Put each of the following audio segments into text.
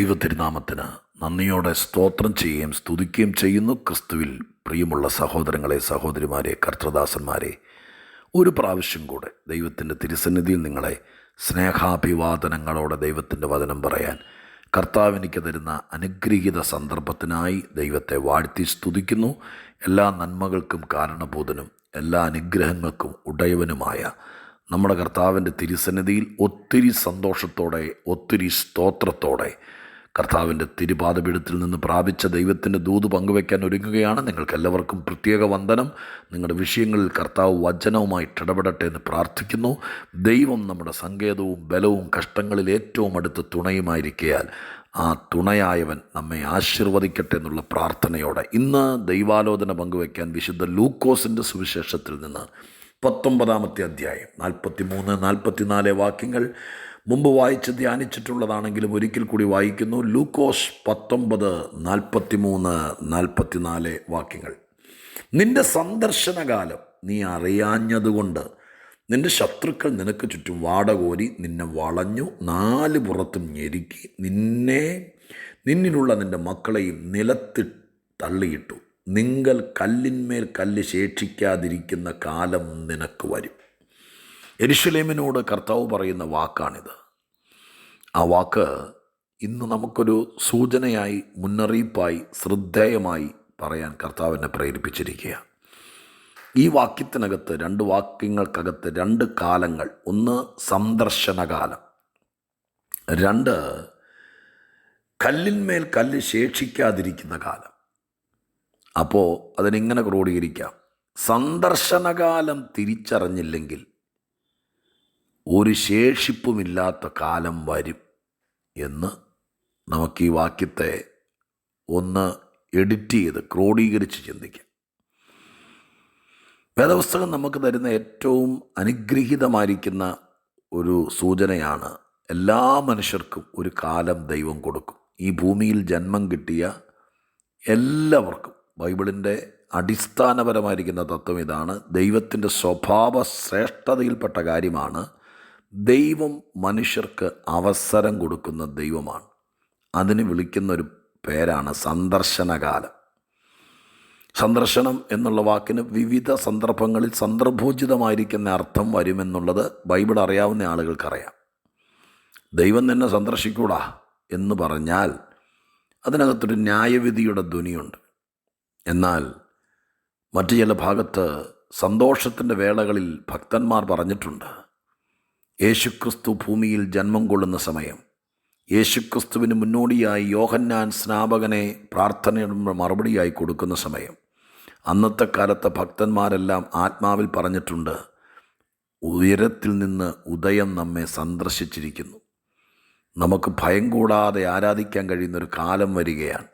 ദൈവത്തിരുനാമത്തിന് നന്ദിയോടെ സ്തോത്രം ചെയ്യുകയും സ്തുതിക്കുകയും ചെയ്യുന്നു. ക്രിസ്തുവിൽ പ്രിയമുള്ള സഹോദരങ്ങളെ, സഹോദരിമാരെ, കർത്തൃദാസന്മാരെ, ഒരു പ്രാവശ്യം കൂടെ ദൈവത്തിൻ്റെ തിരുസന്നിധിയിൽ നിങ്ങളെ സ്നേഹാഭിവാദനങ്ങളോടെ ദൈവത്തിൻ്റെ വചനം പറയാൻ കർത്താവ് എനിക്ക് തരുന്ന അനുഗ്രഹീത സന്ദർഭത്തിനായി ദൈവത്തെ വാഴ്ത്തി സ്തുതിക്കുന്നു. എല്ലാ നന്മകൾക്കും കാരണഭൂതനും എല്ലാ അനുഗ്രഹങ്ങൾക്കും ഉടയവനുമായ നമ്മുടെ കർത്താവിൻ്റെ തിരുസന്നിധിയിൽ ഒത്തിരി സന്തോഷത്തോടെ, ഒത്തിരി സ്തോത്രത്തോടെ കർത്താവിൻ്റെ തിരുപാദപീഠത്തിൽ നിന്ന് പ്രാപിച്ച ദൈവത്തിൻ്റെ ദൂത് പങ്കുവയ്ക്കാൻ ഒരുങ്ങുകയാണ്. നിങ്ങൾക്കെല്ലാവർക്കും പ്രത്യേക വന്ദനം. നിങ്ങളുടെ വിഷയങ്ങളിൽ കർത്താവ് വചനവുമായിട്ട് ഇടപെടട്ടെ എന്ന് പ്രാർത്ഥിക്കുന്നു. ദൈവം നമ്മുടെ സങ്കേതവും ബലവും കഷ്ടങ്ങളിൽ ഏറ്റവും അടുത്ത തുണയുമായിരിക്കയാൽ ആ തുണയായവൻ നമ്മെ ആശീർവദിക്കട്ടെ എന്നുള്ള പ്രാർത്ഥനയോടെ ഇന്ന് ദൈവാലോചന പങ്കുവയ്ക്കാൻ വിശുദ്ധ ലൂക്കോസിൻ്റെ സുവിശേഷത്തിൽ നിന്ന് 19-ാമത്തെ അധ്യായം 43-44 വാക്യങ്ങൾ മുമ്പ് വായിച്ച് ധ്യാനിച്ചിട്ടുള്ളതാണെങ്കിലും ഒരിക്കൽ കൂടി വായിക്കുന്നു. ലൂക്കോസ് 19:43-44 വാക്യങ്ങൾ. നിന്റെ സന്ദർശനകാലം നീ അറിയാഞ്ഞതുകൊണ്ട് നിന്റെ ശത്രുക്കൾ നിനക്ക് ചുറ്റും വാടകോരി നിന്നെ വളഞ്ഞു 4 പുറത്തും ഞെരുക്കി നിന്നിലുള്ള നിന്റെ മക്കളെയും നിലത്ത് തള്ളിയിട്ടു. നിങ്ങൾ കല്ലിന്മേൽ കല്ല് ശേഷിക്കാതിരിക്കുന്ന കാലം നിനക്ക് വരും. യെരൂശലേമിനോട് കർത്താവ് പറയുന്ന വാക്കാണിത്. ആ വാക്ക് ഇന്ന് നമുക്കൊരു സൂചനയായി, മുന്നറിയിപ്പായി, ശ്രദ്ധേയമായി പറയാൻ കർത്താവിനെ പ്രേരിപ്പിച്ചിരിക്കുക. ഈ വാക്യത്തിനകത്ത് 2 വാക്യങ്ങൾക്കകത്ത് 2 കാലങ്ങൾ. ഒന്ന് സന്ദർശനകാലം, 2 കല്ലിന്മേൽ കല്ല് ശേഷിക്കാതിരിക്കുന്ന കാലം. അപ്പോൾ അതിനിങ്ങനെ ക്രോഡീകരിക്കാം. സന്ദർശനകാലം തിരിച്ചറിഞ്ഞില്ലെങ്കിൽ ഒരു ശേഷിപ്പുമില്ലാത്ത കാലം വരും എന്ന് നമുക്ക് ഈ വാക്യത്തെ ഒന്ന് എഡിറ്റ് ചെയ്ത് ക്രോഡീകരിച്ച് ചിന്തിക്കാം. വേദപുസ്തകം നമുക്ക് തരുന്ന ഏറ്റവും അനുഗ്രഹീതമായിരിക്കുന്ന ഒരു സൂചനയാണ്, എല്ലാ മനുഷ്യർക്കും ഒരു കാലം ദൈവം കൊടുക്കും. ഈ ഭൂമിയിൽ ജന്മം കിട്ടിയ എല്ലാവർക്കും ബൈബിളിൻ്റെ അടിസ്ഥാനപരമായിരിക്കുന്ന തത്വം ഇതാണ്. ദൈവത്തിൻ്റെ സ്വഭാവ ശ്രേഷ്ഠതയിൽപ്പെട്ട കാര്യമാണ്. ദൈവം മനുഷ്യർക്ക് അവസരം കൊടുക്കുന്ന ദൈവമാണ്. അതിന് വിളിക്കുന്നൊരു പേരാണ് സന്ദർശനകാലം. സന്ദർശനം എന്നുള്ള വാക്കിന് വിവിധ സന്ദർഭങ്ങളിൽ സന്ദർഭോചിതമായിരിക്കുന്ന അർത്ഥം വരുമെന്നുള്ളത് ബൈബിൾ അറിയാവുന്ന ആളുകൾക്കറിയാം. ദൈവം നിന്നെ സന്ദർശിക്കൂടാ എന്ന് പറഞ്ഞാൽ അതിനകത്തൊരു ന്യായവിധിയുടെ ധ്വനിയുണ്ട്. എന്നാൽ മറ്റു ചില ഭാഗത്ത് സന്തോഷത്തിൻ്റെ വേളകളിൽ ഭക്തന്മാർ പറഞ്ഞിട്ടുണ്ട്, യേശുക്രിസ്തു ഭൂമിയിൽ ജന്മം കൊള്ളുന്ന സമയം, യേശുക്രിസ്തുവിന് മുന്നോടിയായി യോഹന്നാൻ സ്നാപകനെ പ്രാർത്ഥനയുടെ മറുപടിയായി കൊടുക്കുന്ന സമയം, അന്നത്തെ കാലത്തെ ഭക്തന്മാരെല്ലാം ആത്മാവിൽ പറഞ്ഞിട്ടുണ്ട്, ഉയരത്തിൽ നിന്ന് ഉദയം നമ്മെ സന്ദർശിച്ചിരിക്കുന്നു. നമുക്ക് ഭയം കൂടാതെ ആരാധിക്കാൻ കഴിയുന്നൊരു കാലം വരികയാണ്.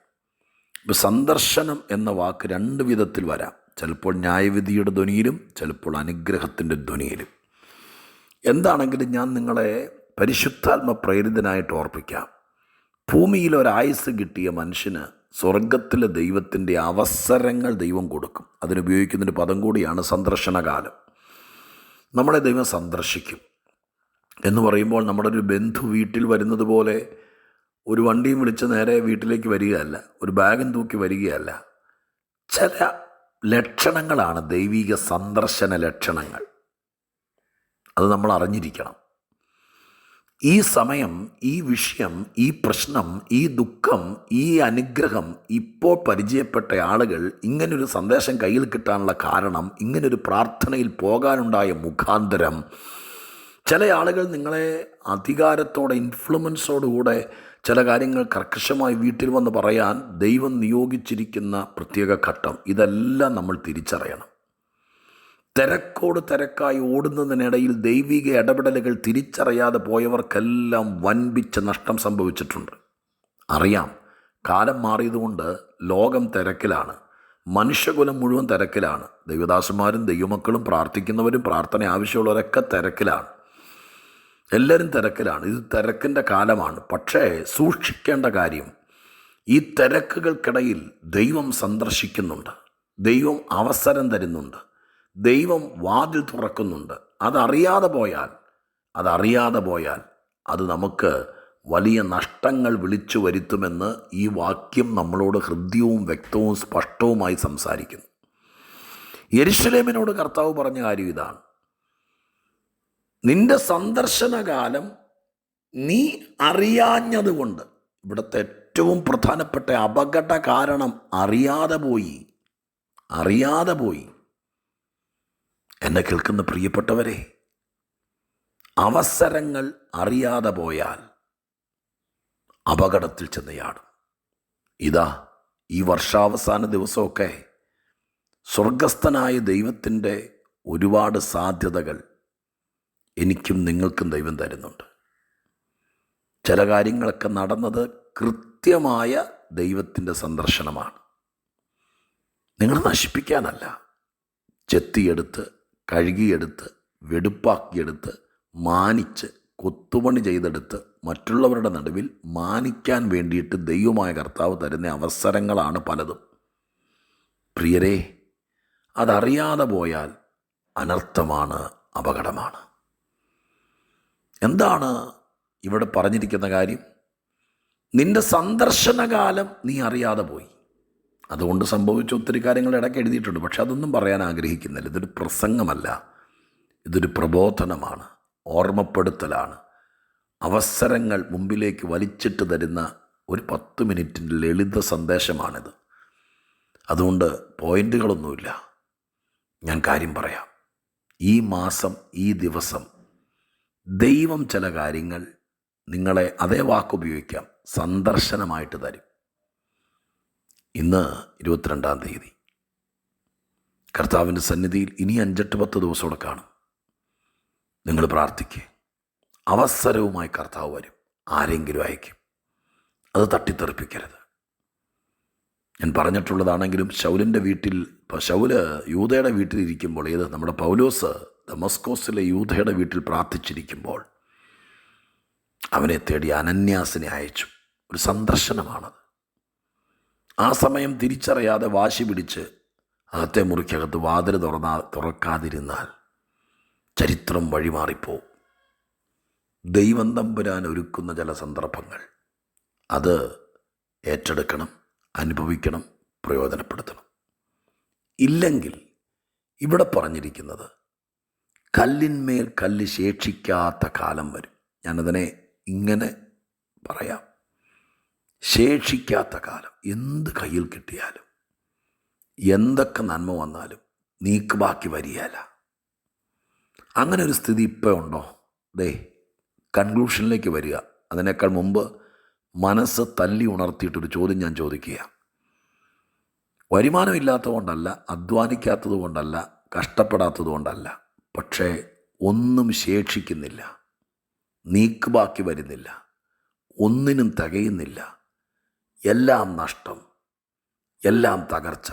ഇപ്പോൾ സന്ദർശനം എന്ന വാക്ക് 2 വിധത്തിൽ വരാം. ചിലപ്പോൾ ന്യായവിധിയുടെ ധ്വനിയിലും ചിലപ്പോൾ അനുഗ്രഹത്തിൻ്റെ ധ്വനിയിലും. എന്താണെങ്കിലും ഞാൻ നിങ്ങളെ പരിശുദ്ധാത്മ പ്രേരിതനായിട്ട് ഓർപ്പിക്കാം. ഭൂമിയിൽ ഒരായുസ് കിട്ടിയ മനുഷ്യന് സ്വർഗത്തിലെ ദൈവത്തിൻ്റെ അവസരങ്ങൾ ദൈവം കൊടുക്കും. അതിനുപയോഗിക്കുന്നൊരു പദം കൂടിയാണ് സന്ദർശനകാലം. നമ്മളെ ദൈവം സന്ദർശിക്കും എന്ന് പറയുമ്പോൾ നമ്മുടെ ഒരു ബന്ധു വീട്ടിൽ വരുന്നത് പോലെ ഒരു വണ്ടിയും വിളിച്ച് നേരെ വീട്ടിലേക്ക് വരികയല്ല, ഒരു ബാഗും തൂക്കി വരികയല്ല. ചില ലക്ഷണങ്ങളാണ് ദൈവിക സന്ദർശന ലക്ഷണങ്ങൾ. അത് നമ്മൾ അറിഞ്ഞിരിക്കണം. ഈ സമയം, ഈ വിഷയം, ഈ പ്രശ്നം, ഈ ദുഃഖം, ഈ അനുഗ്രഹം ഇപ്പോൾ പരിചയപ്പെട്ട ആളുകൾ ഇങ്ങനൊരു സന്ദേശം കയ്യിൽ കിട്ടാനുള്ള കാരണം, ഇങ്ങനൊരു പ്രാർത്ഥനയിൽ പോകാനുണ്ടായ മുഖാന്തരം, ചില ആളുകൾ നിങ്ങളെ അധികാരത്തോടെ, ഇൻഫ്ലുവൻസോടുകൂടെ ചില കാര്യങ്ങൾ കർക്കശമായി വീട്ടിൽ വന്ന് പറയാൻ ദൈവം നിയോഗിച്ചിരിക്കുന്ന പ്രത്യേക ഘട്ടം. ഇതെല്ലാം നമ്മൾ തിരിച്ചറിയണം. തിരക്കോട് തിരക്കായി ഓടുന്നതിനിടയിൽ ദൈവിക ഇടപെടലുകൾ തിരിച്ചറിയാതെ പോയവർക്കെല്ലാം വൻപിച്ച നഷ്ടം സംഭവിച്ചിട്ടുണ്ട്. അറിയാം, കാലം മാറിയതുകൊണ്ട് ലോകം തിരക്കിലാണ്, മനുഷ്യകുലം മുഴുവൻ തിരക്കിലാണ്. ദൈവദാസന്മാരും ദൈവമക്കളും പ്രാർത്ഥിക്കുന്നവരും പ്രാർത്ഥന ആവശ്യമുള്ളവരൊക്കെ തിരക്കിലാണ്. എല്ലാവരും തിരക്കിലാണ്. ഇത് തിരക്കിൻ്റെ കാലമാണ്. പക്ഷേ സൂക്ഷിക്കേണ്ട കാര്യം, ഈ തിരക്കുകൾക്കിടയിൽ ദൈവം സന്ദർശിക്കുന്നുണ്ട്, ദൈവം അവസരം തരുന്നുണ്ട്, ദൈവം വാതിൽ തുറക്കുന്നുണ്ട്. അതറിയാതെ പോയാൽ അത് നമുക്ക് വലിയ നഷ്ടങ്ങൾ വിളിച്ചു വരുത്തുമെന്ന് ഈ വാക്യം നമ്മളോട് ഹൃദ്യവും വ്യക്തവും സ്പഷ്ടവുമായി സംസാരിക്കുന്നു. യെരുശലേമിനോട് കർത്താവ് പറഞ്ഞ കാര്യം ഇതാണ്: നിന്റെ സന്ദർശനകാലം നീ അറിയാഞ്ഞതുകൊണ്ട്. ഇവിടുത്തെ ഏറ്റവും പ്രധാനപ്പെട്ട അപകട കാരണം അറിയാതെ പോയി. എന്നെ കേൾക്കുന്ന പ്രിയപ്പെട്ടവരെ, അവസരങ്ങൾ അറിയാതെ പോയാൽ അപകടത്തിൽ ചെന്നയാടും. ഇതാ, ഈ വർഷാവസാന ദിവസമൊക്കെ സ്വർഗസ്ഥനായ ദൈവത്തിൻ്റെ ഒരുപാട് സാധ്യതകൾ എനിക്കും നിങ്ങൾക്കും ദൈവം തരുന്നുണ്ട്. ചില കാര്യങ്ങളൊക്കെ നടന്നത് കൃത്യമായ ദൈവത്തിൻ്റെ സന്ദർശനമാണ്. നിങ്ങൾ നശിപ്പിക്കാനല്ല, ചെത്തിയെടുത്ത്, കഴുകിയെടുത്ത്, വെടുപ്പാക്കിയെടുത്ത്, മാനിച്ച്, കൊത്തുപണി ചെയ്തെടുത്ത് മറ്റുള്ളവരുടെ നടുവിൽ മാനിക്കാൻ വേണ്ടിയിട്ട് ദൈവമായ കർത്താവ് തരുന്ന അവസരങ്ങളാണ് പലതും. പ്രിയരെ, അതറിയാതെ പോയാൽ അനർത്ഥമാണ്, അപകടമാണ്. എന്താണ് ഇവിടെ പറഞ്ഞിരിക്കുന്ന കാര്യം? നിന്റെ സന്ദർശനകാലം നീ അറിയാതെ പോയി. അതുകൊണ്ട് സംഭവിച്ച ഒത്തിരി കാര്യങ്ങൾ ഇടയ്ക്ക് എഴുതിയിട്ടുണ്ട്, പക്ഷെ അതൊന്നും പറയാൻ ആഗ്രഹിക്കുന്നില്ല. ഇതൊരു പ്രസംഗമല്ല, ഇതൊരു പ്രബോധനമാണ്, ഓർമ്മപ്പെടുത്തലാണ്. അവസരങ്ങൾ മുമ്പിലേക്ക് വലിച്ചിട്ട് തരുന്ന ഒരു 10 മിനിറ്റിൻ്റെ ലളിത സന്ദേശമാണിത്. അതുകൊണ്ട് പോയിൻ്റുകളൊന്നുമില്ല, ഞാൻ കാര്യം പറയാം. ഈ മാസം, ഈ ദിവസം ദൈവം ചില കാര്യങ്ങൾ നിങ്ങളെ, അതേ വാക്കുപയോഗിക്കാം, സന്ദർശനമായിട്ട് തരും. ഇന്ന് 22-ാം തീയതി കർത്താവിൻ്റെ സന്നിധിയിൽ ഇനി 5-10 ദിവസമോടെ കാണും. നിങ്ങൾ പ്രാർത്ഥിക്കുക. അവസരവുമായി കർത്താവ് വരും, ആരെങ്കിലും അയക്കും. അത് തട്ടിത്തെറിപ്പിക്കരുത്. ഞാൻ പറഞ്ഞിട്ടുള്ളതാണെങ്കിലും ശൗലിൻ്റെ വീട്ടിൽ, ഇപ്പോൾ ശൗല് യൂദയുടെ വീട്ടിലിരിക്കുമ്പോൾ, നമ്മുടെ പൗലോസ് ദമസ്കോസിലെ യൂദയുടെ വീട്ടിൽ പ്രാർത്ഥിച്ചിരിക്കുമ്പോൾ അവനെ തേടി അനന്യാസിനെ അയച്ചു. ഒരു സന്ദർശനമാണത്. ആ സമയം തിരിച്ചറിയാതെ വാശി പിടിച്ച് അകത്തെ മുറിക്കകത്ത് വാതിൽ തുറക്കാതിരുന്നാൽ ചരിത്രം വഴിമാറിപ്പോവും. ദൈവം തമ്പുരാൻ ഒരുക്കുന്ന ചില സന്ദർഭങ്ങൾ അത് ഏറ്റെടുക്കണം, അനുഭവിക്കണം, പ്രയോജനപ്പെടുത്തണം. ഇല്ലെങ്കിൽ ഇവിടെ പറഞ്ഞിരിക്കുന്നത് കല്ലിന്മേൽ കല്ല് ശേഷിക്കാത്ത കാലം വരും. ഞാനതിനെ ഇങ്ങനെ പറയാം: ശേഷിക്കാത്ത കാലം. എന്ത് കയ്യിൽ കിട്ടിയാലും, എന്തൊക്കെ നന്മ വന്നാലും നീക്ക് ബാക്കി വരികയില്ല. അങ്ങനെ ഒരു സ്ഥിതി ഇപ്പോൾ ഉണ്ടോ? കൺക്ലൂഷനിലേക്ക് വരിക. അതിനേക്കാൾ മുമ്പ് മനസ്സ് തല്ലി ഉണർത്തിയിട്ടൊരു ചോദ്യം ഞാൻ ചോദിക്കുക. വരുമാനമില്ലാത്തത് കൊണ്ടല്ല, അധ്വാനിക്കാത്തത് കൊണ്ടല്ല, കഷ്ടപ്പെടാത്തത് കൊണ്ടല്ല, പക്ഷേ ഒന്നും ശേഷിക്കുന്നില്ല, നീക്ക് ബാക്കി വരുന്നില്ല, ഒന്നിനും തികയുന്നില്ല, എല്ലാം നഷ്ടം, എല്ലാം തകർച്ച.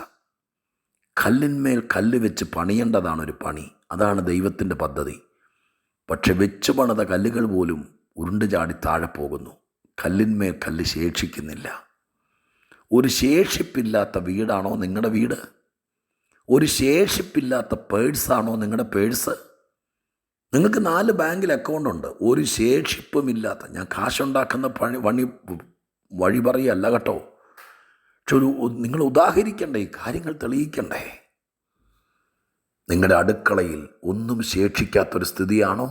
കല്ലിന്മേൽ കല്ല് വെച്ച് പണിയേണ്ടതാണൊരു പണി, അതാണ് ദൈവത്തിൻ്റെ പദ്ധതി. പക്ഷെ വെച്ച് പണിത കല്ലുകൾ പോലും ഉരുണ്ട് ചാടി താഴെ പോകുന്നു. കല്ലിന്മേൽ കല്ല് ശേഷിക്കുന്നില്ല. ഒരു ശേഷിപ്പില്ലാത്ത വീടാണോ നിങ്ങളുടെ വീട്? ഒരു ശേഷിപ്പില്ലാത്ത പേഴ്സാണോ നിങ്ങളുടെ പേഴ്സ്? നിങ്ങൾക്ക് 4 ബാങ്കിൽ അക്കൗണ്ടുണ്ട്, ഒരു ശേഷിപ്പുമില്ലാത്ത. ഞാൻ കാശുണ്ടാക്കുന്ന വഴി പറയല്ല കേട്ടോ, പക്ഷെ നിങ്ങൾ ഉദാഹരിക്കണ്ടേ, ഈ കാര്യങ്ങൾ തെളിയിക്കണ്ടേ? നിങ്ങളുടെ അടുക്കളയിൽ ഒന്നും ശേഷിക്കാത്തൊരു സ്ഥിതിയാണോ?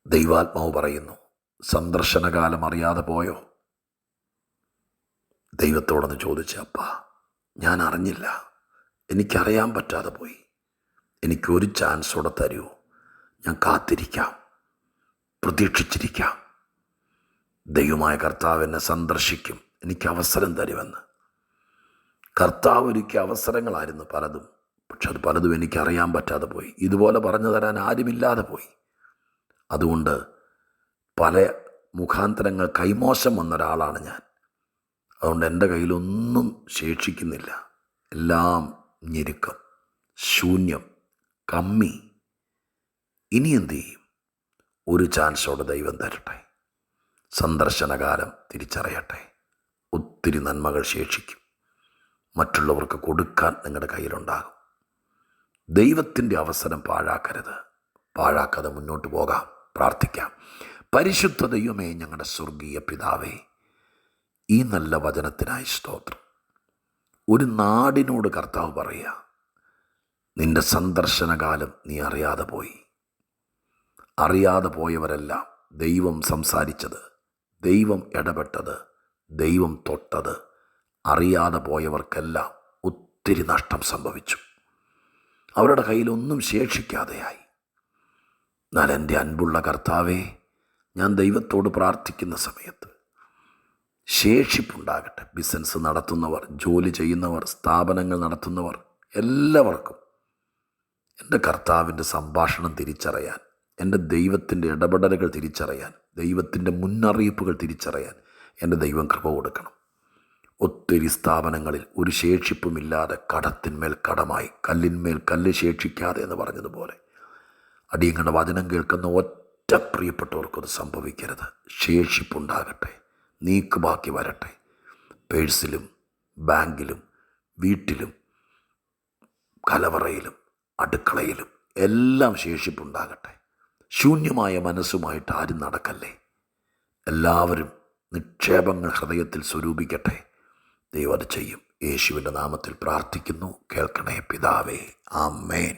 ദൈവാത്മാവ് പറയുന്നു, സന്ദർശനകാലം അറിയാതെ പോയോ? ദൈവത്തോടൊന്ന് ചോദിച്ച, അപ്പാ ഞാൻ അറിഞ്ഞില്ല, എനിക്കറിയാൻ പറ്റാതെ പോയി, എനിക്കൊരു ചാൻസ് കൂടെ തരുമോ? ഞാൻ കാത്തിരിക്കാം, പ്രതീക്ഷിച്ചിരിക്കാം. ദൈവമായ കർത്താവ് എന്നെ സന്ദർശിക്കും, എനിക്ക് അവസരം തരുമെന്ന്. കർത്താവ് ഒരുക്കിയ അവസരങ്ങളായിരുന്നു പലതും, പക്ഷെ അത് പലതും എനിക്കറിയാൻ പറ്റാതെ പോയി. ഇതുപോലെ പറഞ്ഞു തരാൻ ആരുമില്ലാതെ പോയി. അതുകൊണ്ട് പല മുഖാന്തരങ്ങൾ കൈമോശം വന്നൊരാളാണ് ഞാൻ. അതുകൊണ്ട് എൻ്റെ കയ്യിലൊന്നും ശേഷിക്കുന്നില്ല, എല്ലാം ഞെരുക്കം, ശൂന്യം, കമ്മി. ഇനി എന്തു ചെയ്യും? ഒരു ചാൻസോടെ ദൈവം തരട്ടെ. സന്ദർശനകാലം തിരിച്ചറിയട്ടെ. ഒത്തിരി നന്മകൾ ശേഷിക്കും, മറ്റുള്ളവർക്ക് കൊടുക്കാൻ നിങ്ങളുടെ കയ്യിലുണ്ടാകും. ദൈവത്തിൻ്റെ അവസരം പാഴാക്കരുത്. പാഴാക്കാതെ മുന്നോട്ട് പോകാം, പ്രാർത്ഥിക്കാം. പരിശുദ്ധ ദൈവമേ, ഞങ്ങളുടെ സ്വർഗീയ പിതാവേ, ഈ നല്ല വചനത്തിനായി സ്തോത്രം. ഒരു നാടിനോട് കർത്താവ് പറയുക, നിന്റെ സന്ദർശനകാലം നീ അറിയാതെ പോയി. അറിയാതെ പോയവരെല്ലാം ദൈവം സംസാരിച്ചത്, ദൈവം ഇടപെട്ടത്, ദൈവം തൊട്ടത് അറിയാതെ പോയവർക്കെല്ലാം ഒത്തിരി നഷ്ടം സംഭവിച്ചു. അവരുടെ കയ്യിലൊന്നും ശേഷിക്കാതെയായി. എന്നാൽ എൻ്റെ അൻപുള്ള കർത്താവേ, ഞാൻ ദൈവത്തോട് പ്രാർത്ഥിക്കുന്ന സമയത്ത് ശേഷിപ്പുണ്ടാകട്ടെ. ബിസിനസ് നടത്തുന്നവർ, ജോലി ചെയ്യുന്നവർ, സ്ഥാപനങ്ങൾ നടത്തുന്നവർ എല്ലാവർക്കും എൻ്റെ കർത്താവിൻ്റെ സംഭാഷണം തിരിച്ചറിയാൻ, എൻ്റെ ദൈവത്തിൻ്റെ ഇടപെടലുകൾ തിരിച്ചറിയാൻ, ദൈവത്തിൻ്റെ മുന്നറിയിപ്പുകൾ തിരിച്ചറിയാൻ എൻ്റെ ദൈവം കൃപ കൊടുക്കണം. ഒത്തിരി സ്ഥാപനങ്ങളിൽ ഒരു ശേഷിപ്പുമില്ലാതെ കടത്തിന്മേൽ കടമായി, കല്ലിന്മേൽ കല്ല് ശേഷിക്കാതെ എന്ന് പറഞ്ഞതുപോലെ അടിയങ്ങളുടെ വചനം കേൾക്കുന്ന ഒറ്റ പ്രിയപ്പെട്ടവർക്കത് സംഭവിക്കരുത്. ശേഷിപ്പുണ്ടാകട്ടെ, നീക്കുബാക്കി വരട്ടെ. പേഴ്സിലും ബാങ്കിലും വീട്ടിലും കലവറയിലും അടുക്കളയിലും എല്ലാം ശേഷിപ്പുണ്ടാകട്ടെ. ശൂന്യമായ മനസ്സുമായിട്ട് ആരും നടക്കല്ലേ. എല്ലാവരും നിക്ഷേപങ്ങൾ ഹൃദയത്തിൽ സ്വരൂപിക്കട്ടെ. ദൈവം അത് ചെയ്യും. യേശുവിൻ്റെ നാമത്തിൽ പ്രാർത്ഥിക്കുന്നു, കേൾക്കണേ പിതാവേ. ആമേൻ.